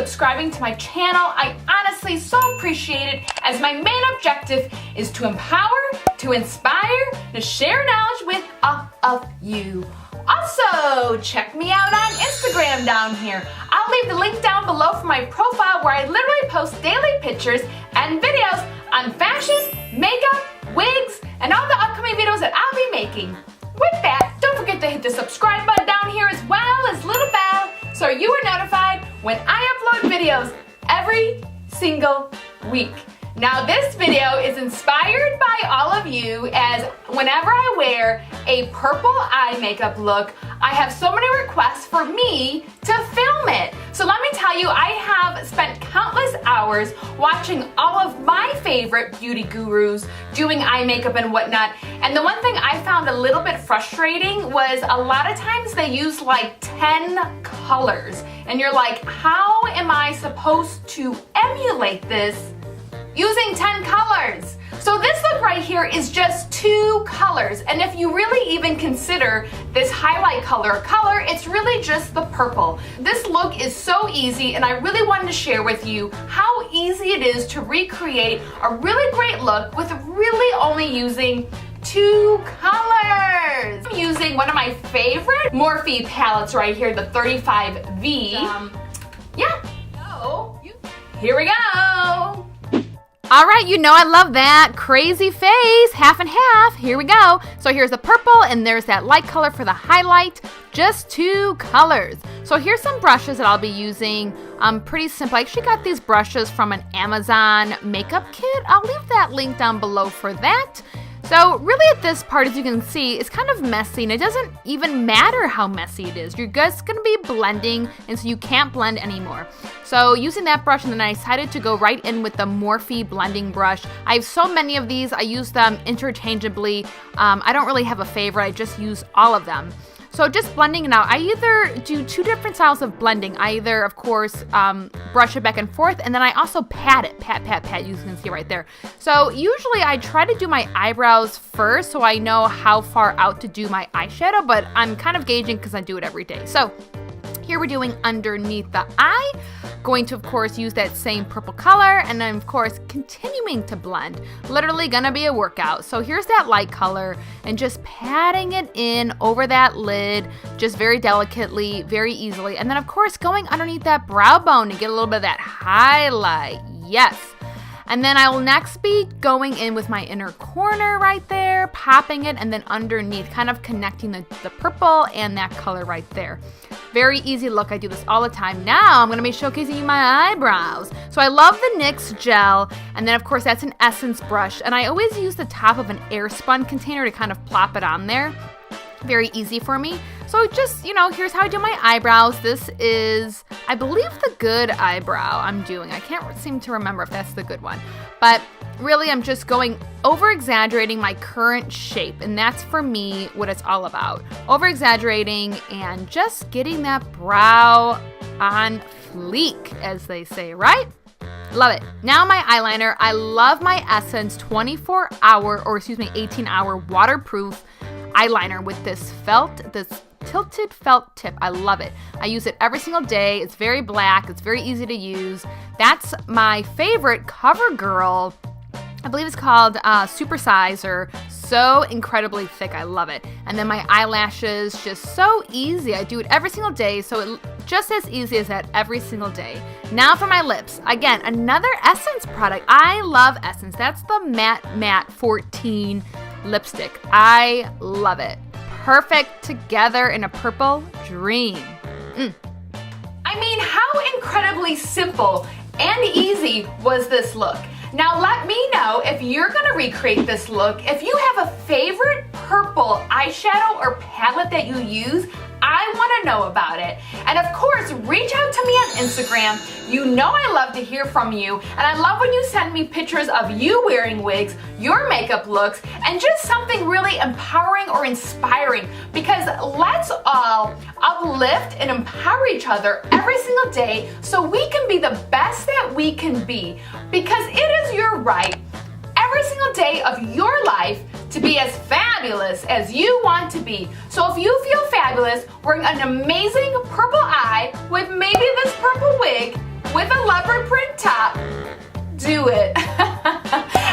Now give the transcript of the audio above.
subscribing to my channel. I honestly so appreciate it, as my main objective is to empower, to inspire, to share knowledge with all of you. Also, check me out on Instagram down here. I'll leave the link down below for my profile, where I literally post daily pictures and videos on fashion, makeup, wigs, and all the upcoming videos that I'll be making. With that, don't forget to hit the subscribe button down here, as well as little bell, so you are notified when I upload videos every single week. Now, this video is inspired by all of you, as whenever I wear a purple eye makeup look, I have so many requests for me to film it. So let me tell you, I have spent countless hours watching all of my favorite beauty gurus doing eye makeup and whatnot. And the one thing I found a little bit frustrating was a lot of times they use like 10 colors. And you're like, how am I supposed to emulate this using 10 colors? So this look right here is just 2 colors, and if you really even consider this highlight color, it's really just the purple. This look is so easy, and I really wanted to share with you how easy it is to recreate a really great look with really only using 2 colors. I'm using one of my favorite Morphe palettes right here, the 35V. Yeah, so here we go. All right, you know I love that crazy face, half and half. Here we go. So here's the purple, and there's that light color for the highlight. Just 2 colors. So here's some brushes that I'll be using. Pretty simple. I actually got these brushes from an Amazon makeup kit. I'll leave that link down below for that. So really at this part, as you can see, it's kind of messy, and it doesn't even matter how messy it is. You're just going to be blending, and so you can't blend anymore. So using that brush, and then I decided to go right in with the Morphe blending brush. I have so many of these. I use them interchangeably. I don't really have a favorite. I just use all of them. So just blending it out, I either do 2 different styles of blending. I either, of course, brush it back and forth, and then I also pat it. Pat, you can see right there. So usually I try to do my eyebrows first, so I know how far out to do my eyeshadow, but I'm kind of gauging because I do it every day. So here we're doing underneath the eye. Going to, of course, use that same purple color, and then, of course, continuing to blend. Literally gonna be a workout. So here's that light color, and just patting it in over that lid, just very delicately, very easily. And then, of course, going underneath that brow bone to get a little bit of that highlight. Yes. And then I will next be going in with my inner corner right there, popping it, and then underneath, kind of connecting the purple and that color right there. Very easy look. I do this all the time. Now I'm going to be showcasing you my eyebrows. So I love the NYX gel, and then of course that's an essence brush, and I always use the top of an airspun container to kind of plop it on there. Very easy for me. So just, you know, here's how I do my eyebrows. This is, I believe, the good eyebrow I'm doing. I can't seem to remember if that's the good one. But really, I'm just going over-exaggerating my current shape. And that's, for me, what it's all about. Over-exaggerating and just getting that brow on fleek, as they say, right? Love it. Now my eyeliner. I love my Essence 18-hour waterproof eyeliner with this tilted felt tip. I love it. I use it every single day. It's very black. It's very easy to use. That's my favorite CoverGirl. I believe it's called Super Size, or so incredibly thick. I love it. And then my eyelashes, just so easy. I do it every single day, so it just as easy as that every single day. Now for my lips. Again, another Essence product. I love Essence. That's the Matte 14 lipstick. I love it. Perfect together in a purple dream. I mean, how incredibly simple and easy was this look? Now let me know if you're gonna recreate this look. If you have a favorite purple eyeshadow or palette that you use, I wanna know about it. And of course, reach out to me on Instagram. You know I love to hear from you, and I love when you send me pictures of you wearing wigs, your makeup looks, and just something really empowering or inspiring, because let's all uplift and empower each other every single day so we can be the best that we can be, because it is your right every single day of your life to be as fabulous as you want to be. So if you feel fabulous wearing an amazing purple eye with maybe this purple wig, with a leopard print top, do it.